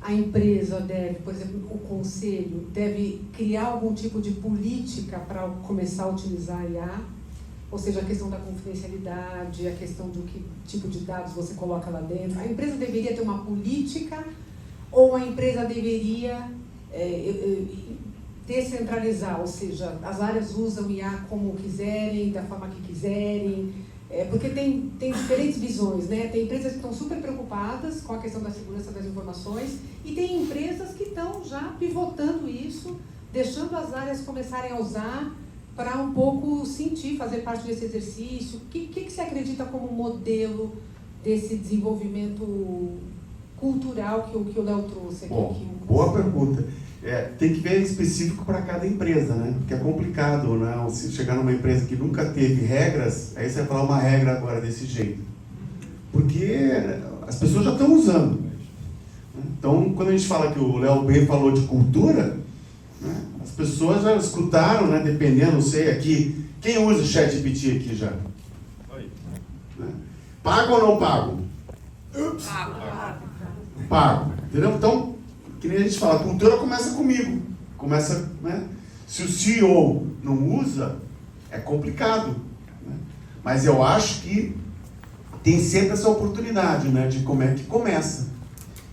a empresa deve, por exemplo, o conselho, deve criar algum tipo de política para começar a utilizar a IA? Ou seja, a questão da confidencialidade, a questão do que tipo de dados você coloca lá dentro. A empresa deveria ter uma política ou a empresa deveria descentralizar? Ou seja, as áreas usam IA como quiserem, da forma que quiserem. Porque tem diferentes visões, né? Tem empresas que estão super preocupadas com a questão da segurança das informações e tem empresas que estão já pivotando isso, deixando as áreas começarem a usar para um pouco sentir, fazer parte desse exercício. O que você acredita como modelo desse desenvolvimento cultural que o Léo trouxe aqui? Bom, boa pergunta. Tem que ver específico para cada empresa, né? Porque é complicado, né? Se chegar numa empresa que nunca teve regras, aí você vai falar uma regra agora desse jeito. Porque as pessoas já estão usando. Então, quando a gente fala que o Léo B falou de cultura, né? As pessoas já escutaram, né? Dependendo, não sei, aqui. Quem usa o ChatGPT aqui já? Né? Pago ou não pago? Pago. Entendeu? Então, que nem a gente fala, a cultura começa comigo. Começa, né? Se o CEO não usa, é complicado. Né? Mas eu acho que tem sempre essa oportunidade, né? De como é que começa.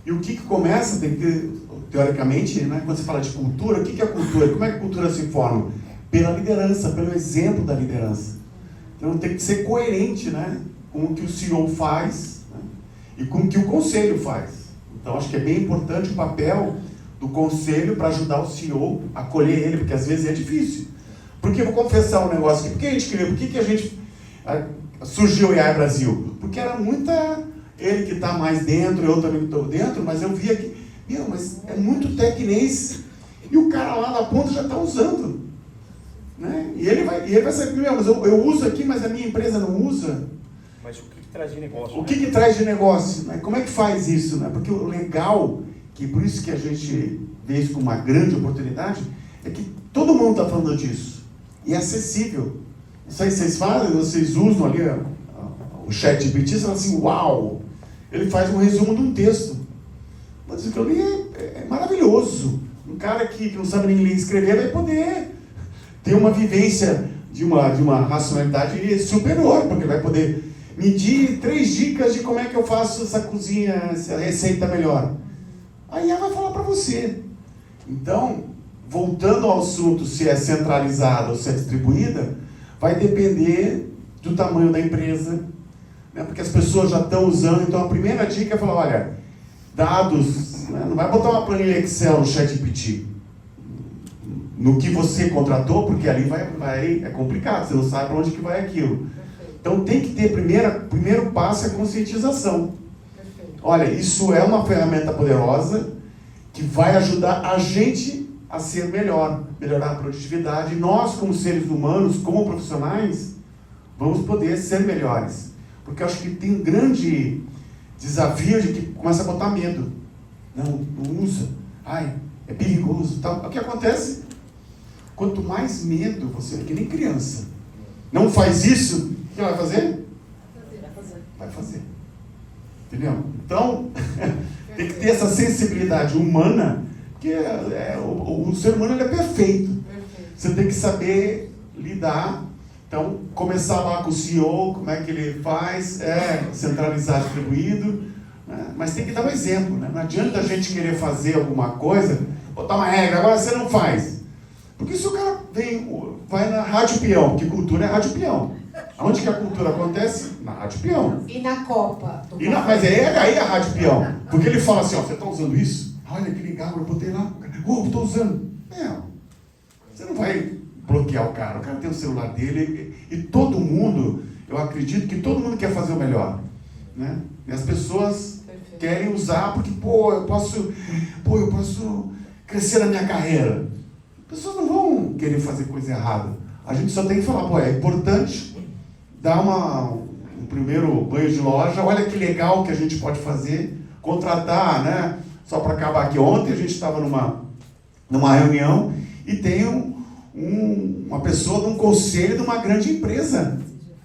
E o que começa, tem que, teoricamente, né? Quando você fala de cultura, o que é cultura? Como é que a cultura se forma? Pela liderança, pelo exemplo da liderança. Então tem que ser coerente, né? Com o que o CEO faz, né? E com o que o conselho faz. Então, acho que é bem importante o papel do conselho para ajudar o CEO a acolher ele, porque às vezes é difícil. Porque eu vou confessar um negócio aqui. Por que a gente criou? Por que a gente surgiu o AI Brasil? Porque era muita... Ele que está mais dentro, eu também estou dentro, mas eu via que... mas é muito tecnês. E o cara lá na ponta já está usando. Né? E ele vai saber, mas eu uso aqui, mas a minha empresa não usa. Mas o que traz de negócio? O que traz de negócio? Né? Como é que faz isso? Né? Porque o legal, que por isso que a gente vê isso como uma grande oportunidade, é que todo mundo está falando disso. E é acessível. Isso aí vocês fazem, vocês usam ali o ChatGPT, você fala assim, uau! Ele faz um resumo de um texto. Mas aquilo ali é maravilhoso. Um cara que não sabe nem ler e escrever vai poder ter uma vivência de uma racionalidade superior, porque vai poder medir 3 dicas de como é que eu faço essa cozinha, essa receita melhor. Aí ela vai falar para você. Então, voltando ao assunto, se é centralizada ou se é distribuída, vai depender do tamanho da empresa, né? Porque as pessoas já estão usando. Então, a primeira dica é falar, olha, dados, né? Não vai botar uma planilha Excel no ChatGPT, no que você contratou, porque ali é complicado, você não sabe para onde que vai aquilo. Então tem que ter, primeiro passo é a conscientização. Olha, isso é uma ferramenta poderosa que vai ajudar a gente a ser melhor, melhorar a produtividade. E nós, como seres humanos, como profissionais, vamos poder ser melhores. Porque eu acho que tem um grande desafio de que começa a botar medo. Não usa. Ai, é perigoso. Tal. O que acontece? Quanto mais medo você... que nem criança. Não faz isso, o que ela vai fazer? Vai fazer. Entendeu? Então, tem que ter essa sensibilidade humana, porque o ser humano ele é perfeito. Você tem que saber lidar. Então, começar lá com o CEO, como é que ele faz, centralizar, distribuído, né? Mas tem que dar um exemplo, né? Não adianta a gente querer fazer alguma coisa, botar uma regra, agora você não faz. Porque se o cara vai na Rádio Peão, porque cultura é Rádio Peão. Onde que a cultura acontece? Na Rádio Peão. E na Copa? Mas aí a Rádio Peão. Porque ele fala assim, ó, você está usando isso? Olha que legal, eu botei lá. Estou usando. Você não vai bloquear o cara tem o celular dele e todo mundo, eu acredito que todo mundo quer fazer o melhor, né? E as pessoas querem usar porque, eu posso crescer na minha carreira. As pessoas não vão querer fazer coisa errada. A gente só tem que falar, é importante dar um primeiro banho de loja, olha que legal que a gente pode fazer, contratar, né? Só para acabar aqui, ontem a gente estava numa reunião e tem uma pessoa de um conselho de uma grande empresa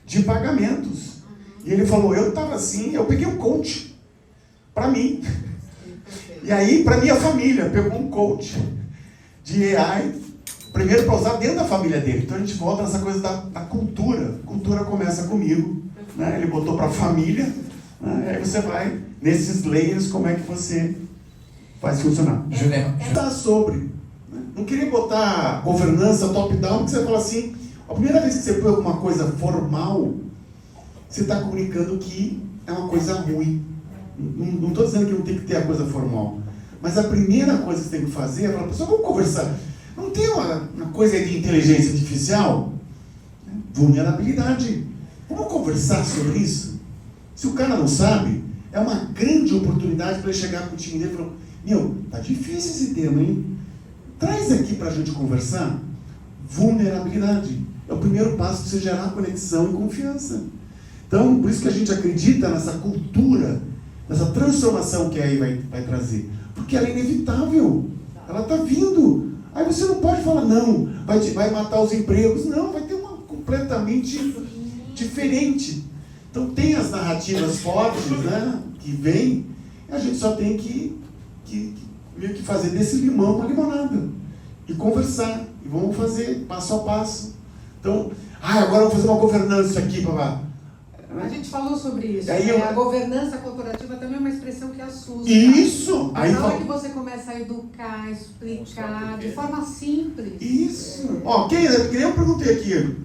de pagamentos. E ele falou, eu estava assim, eu peguei um coach para mim. E aí, para minha família, pegou um coach de AI, primeiro para usar dentro da família dele. Então a gente volta nessa coisa da cultura. A cultura começa comigo, né? Ele botou para a família, né? Aí você vai nesses layers, como é que você faz funcionar. Julião, Está sobre. Né? Não queria botar governança top-down, porque você fala assim, a primeira vez que você põe alguma coisa formal, você está comunicando que é uma coisa ruim. Não estou dizendo que não tem que ter a coisa formal. Mas a primeira coisa que você tem que fazer é falar, pessoal, vamos conversar. Não tem uma coisa de inteligência artificial? Vulnerabilidade. Vamos conversar sobre isso? Se o cara não sabe, é uma grande oportunidade para ele chegar com o time dele e falar, meu, tá difícil esse tema, hein? Traz aqui para a gente conversar. Vulnerabilidade. É o primeiro passo para você gerar conexão e confiança. Então, por isso que a gente acredita nessa cultura, nessa transformação que aí vai trazer. Porque ela é inevitável. Ela está vindo. Aí você não pode falar, não, vai matar os empregos. Não, vai ter uma completamente diferente. Então, tem as narrativas fortes, né, que vêm, e a gente só tem que meio que fazer desse limão uma limonada. E conversar. E vamos fazer passo a passo. Então, agora eu vou fazer uma governança aqui, papá. A gente falou sobre isso. Aí A governança corporativa também é uma expressão que assusta. Isso! Mas na hora que você começa a educar, explicar, de forma simples. Isso! Ó, que nem eu perguntei aqui,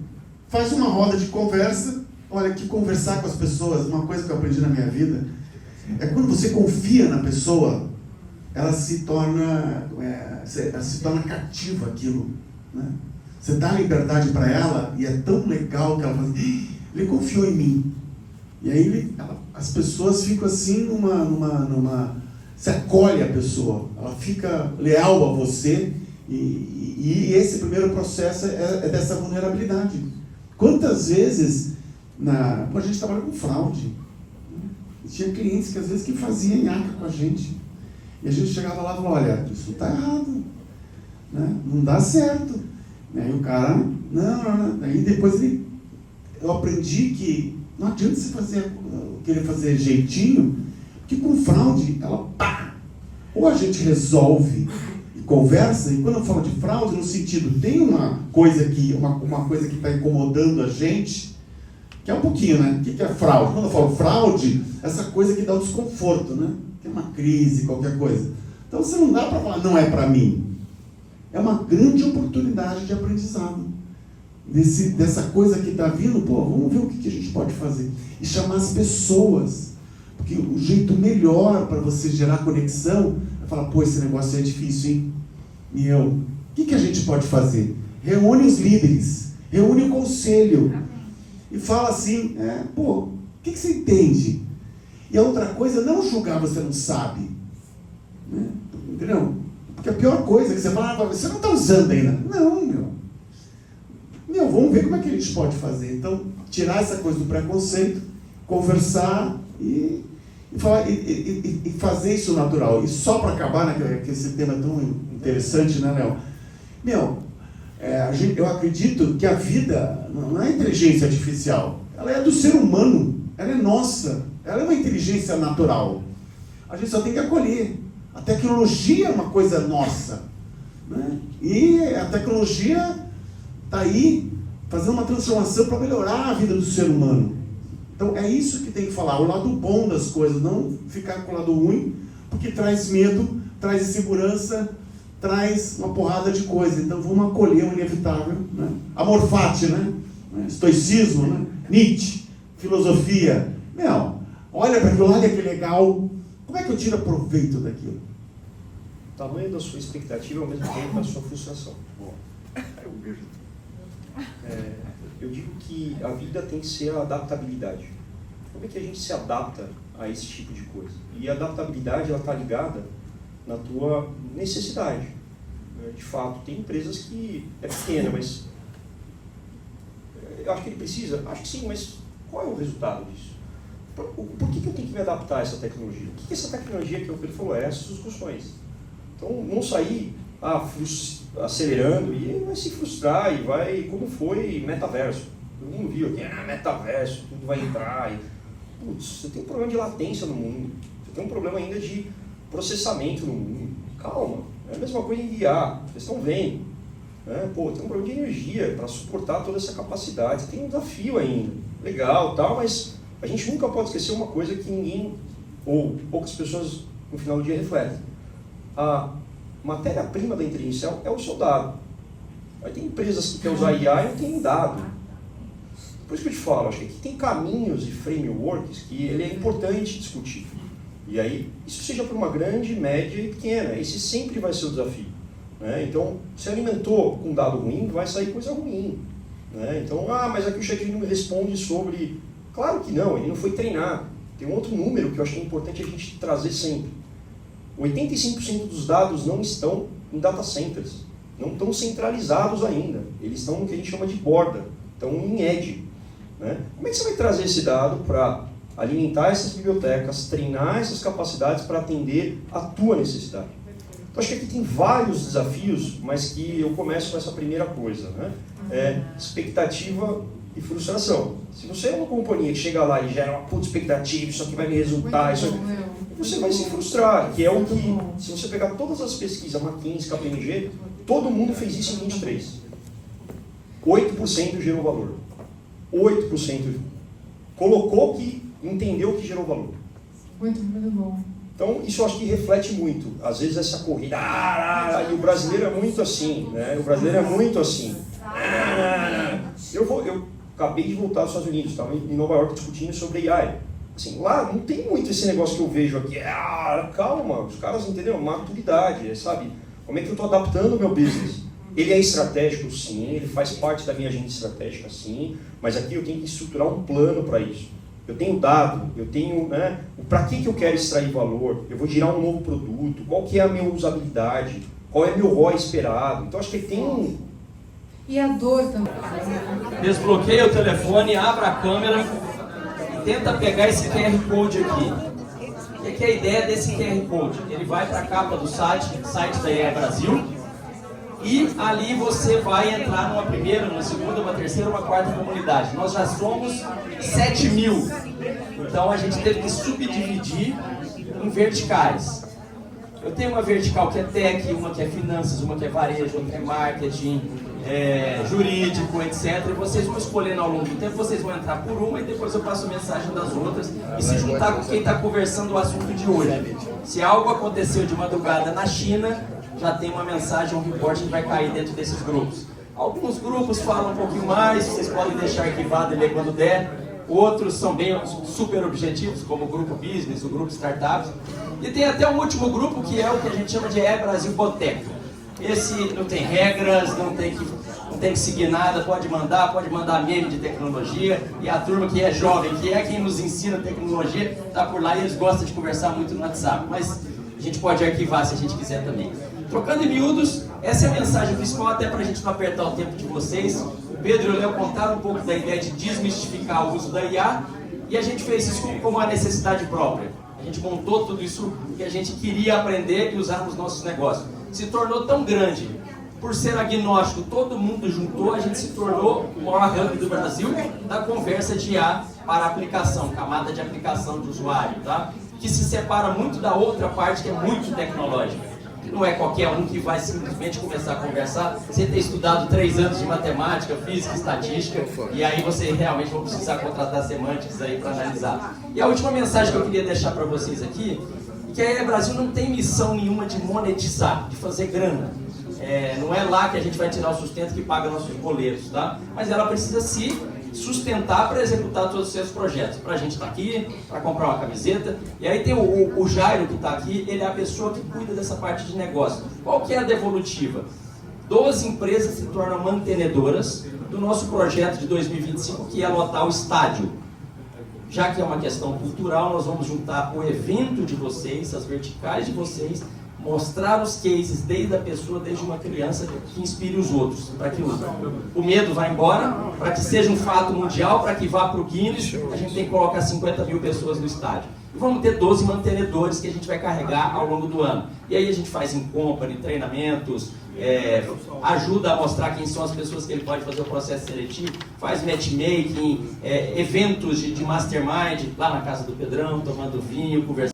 faz uma roda de conversa. Olha, que conversar com as pessoas, uma coisa que eu aprendi na minha vida, é quando você confia na pessoa, ela se torna cativa aquilo, né? Você dá liberdade para ela e é tão legal que ela fala assim, ele confiou em mim. E aí as pessoas ficam assim você acolhe a pessoa, ela fica leal a você e esse primeiro processo é dessa vulnerabilidade. Quantas vezes a gente trabalha com fraude, né? Tinha clientes que às vezes que faziam nhaca com a gente e a gente chegava lá e falava, olha, isso está errado, né? Não dá certo. E aí o cara, não. Aí depois eu aprendi que não adianta você querer fazer jeitinho, porque com fraude, ela pá! Ou a gente resolve e conversa, e quando eu falo de fraude, no sentido, tem uma coisa que está incomodando a gente, que é um pouquinho, né? O que é fraude? Quando eu falo fraude, essa coisa que dá um desconforto, né? Que é uma crise, qualquer coisa. Então você não dá para falar, não é para mim. É uma grande oportunidade de aprendizado. Dessa coisa que está vindo, vamos ver o que a gente pode fazer. E chamar as pessoas. Porque o jeito melhor para você gerar conexão é falar, esse negócio é difícil, hein? O que a gente pode fazer? Reúne os líderes, reúne o conselho. E fala assim, o que você entende? E a outra coisa, não julgar você não sabe. Né? Entendeu? Porque a pior coisa é que você fala, você não está usando ainda. Não, vamos ver como é que a gente pode fazer. Então, tirar essa coisa do preconceito, conversar e fazer isso natural. E só para acabar, né, que esse tema é tão interessante, né, Léo? Eu acredito que a vida não é inteligência artificial. Ela é do ser humano. Ela é nossa. Ela é uma inteligência natural. A gente só tem que acolher. A tecnologia é uma coisa nossa, né? E a tecnologia está aí fazendo uma transformação para melhorar a vida do ser humano. Então é isso que tem que falar, o lado bom das coisas, não ficar com o lado ruim, porque traz medo, traz insegurança, traz uma porrada de coisa. Então vamos acolher o inevitável, né? Amor fati, né? Estoicismo, né? Nietzsche, filosofia. Olha para aquilo, olha que legal. Como é que eu tiro proveito daquilo? O tamanho da sua expectativa ao mesmo tempo da sua frustração. Eu digo que a vida tem que ser a adaptabilidade. Como é que a gente se adapta a esse tipo de coisa? E a adaptabilidade está ligada na tua necessidade. De fato, tem empresas que é pequena, mas eu acho que ele precisa. Acho que sim, mas qual é o resultado disso? Por que eu tenho que me adaptar a essa tecnologia? O que essa tecnologia que o Pedro falou é essas discussões? Então, não sair acelerando e vai se frustrar e vai, como foi metaverso. Todo mundo viu aqui, metaverso, tudo vai entrar. Você tem um problema de latência no mundo. Você tem um problema ainda de processamento no mundo. Calma, é a mesma coisa em IA, vocês estão vendo. Né? Pô, tem um problema de energia para suportar toda essa capacidade, tem um desafio ainda. Legal, tal, mas a gente nunca pode esquecer uma coisa que ninguém, ou poucas pessoas no final do dia refletem. A matéria-prima da inteligência é o seu dado. Aí tem empresas que querem usar IA e não tem dado. Por isso que eu te falo, acho que aqui tem caminhos e frameworks que ele é importante discutir. E aí, isso seja para uma grande, média e pequena, esse sempre vai ser o desafio. Né? Então, se alimentou com dado ruim, vai sair coisa ruim. Né? Então, mas aqui o ChatGPT não me responde sobre... Claro que não, ele não foi treinado. Tem um outro número que eu acho que é importante a gente trazer sempre. 85% dos dados não estão em data centers, não estão centralizados ainda. Eles estão no que a gente chama de borda, estão em edge. Né? Como é que você vai trazer esse dado para alimentar essas bibliotecas, treinar essas capacidades para atender a tua necessidade? Então, acho que aqui tem vários desafios, mas que eu começo com essa primeira coisa, né? Expectativa e frustração. Se você é uma companhia que chega lá e gera uma puta expectativa, isso aqui vai me resultar, você vai se frustrar, que é o que, se você pegar todas as pesquisas, McKinsey, KPMG, todo mundo fez isso em 23. 8% gerou valor. 8% colocou que entendeu que gerou valor. Muito bom. Então, isso eu acho que reflete muito. Às vezes essa corrida, e o brasileiro é muito assim, né? O brasileiro é muito assim. Eu acabei de voltar dos Estados Unidos, estava em Nova York discutindo sobre AI. Assim, lá não tem muito esse negócio que eu vejo aqui. Calma, os caras entenderam, maturidade, sabe? Como é que eu estou adaptando o meu business? Ele é estratégico, sim, ele faz parte da minha agenda estratégica, sim, mas aqui eu tenho que estruturar um plano para isso. Eu tenho dado, eu tenho, né, para que eu quero extrair valor, eu vou girar um novo produto, qual que é a minha usabilidade, qual é o meu ROI esperado. Então acho que tem E a dor também. Desbloqueia o telefone, abra a câmera e tenta pegar esse QR Code aqui. O que é a ideia desse QR Code? Ele vai para a capa do site da EA Brasil, e ali você vai entrar numa primeira, numa segunda, uma terceira, uma quarta comunidade. Nós já somos 7.000, então a gente teve que subdividir em verticais. Eu tenho uma vertical que é tech, uma que é finanças, uma que é varejo, outra que é marketing, jurídico, etc. E vocês vão escolhendo ao longo do tempo, vocês vão entrar por uma e depois eu passo mensagem das outras e se juntar com quem está conversando o assunto de hoje. Se algo aconteceu de madrugada na China, já tem uma mensagem, um reporte que vai cair dentro desses grupos. Alguns grupos falam um pouquinho mais, vocês podem deixar arquivado e ler quando der. Outros são bem super objetivos, como o grupo Business, o grupo Startups. E tem até um último grupo que é o que a gente chama de EA Brasil Boteco. Esse não tem regras, não tem que seguir nada, pode mandar meme de tecnologia. E a turma que é jovem, que é quem nos ensina tecnologia, está por lá e eles gostam de conversar muito no WhatsApp. Mas a gente pode arquivar se a gente quiser também. Trocando em miúdos, essa é a mensagem principal, até para a gente não apertar o tempo de vocês. O Pedro e o Léo contaram um pouco da ideia de desmistificar o uso da IA, e a gente fez isso como uma necessidade própria. A gente montou tudo isso que a gente queria aprender e usar nos nossos negócios. Se tornou tão grande, por ser agnóstico, todo mundo juntou, a gente se tornou o maior hub do Brasil da conversa de IA para aplicação, camada de aplicação de usuário, tá? Que se separa muito da outra parte que é muito tecnológica. Não é qualquer um que vai simplesmente começar a conversar sem ter estudado 3 anos de matemática, física, estatística, e aí você realmente vai precisar contratar semânticos aí para analisar. E a última mensagem que eu queria deixar para vocês aqui, que a EA Brasil não tem missão nenhuma de monetizar, de fazer grana. Não é lá que a gente vai tirar o sustento que paga nossos boletos, tá? Mas ela precisa se sustentar para executar todos os seus projetos. Para a gente estar aqui, para comprar uma camiseta. E aí tem o Jairo que está aqui, ele é a pessoa que cuida dessa parte de negócio. Qual que é a devolutiva? 12 empresas se tornam mantenedoras do nosso projeto de 2025, que é lotar o estádio. Já que é uma questão cultural, nós vamos juntar o evento de vocês, as verticais de vocês, mostrar os cases desde a pessoa, desde uma criança, que inspire os outros, para que o medo vá embora, para que seja um fato mundial, para que vá para o Guinness, a gente tem que colocar 50.000 pessoas no estádio. E vamos ter 12 mantenedores que a gente vai carregar ao longo do ano. E aí a gente faz em company, treinamentos, ajuda a mostrar quem são as pessoas que ele pode fazer o processo seletivo, faz matchmaking, eventos de mastermind, lá na casa do Pedrão, tomando vinho, conversando.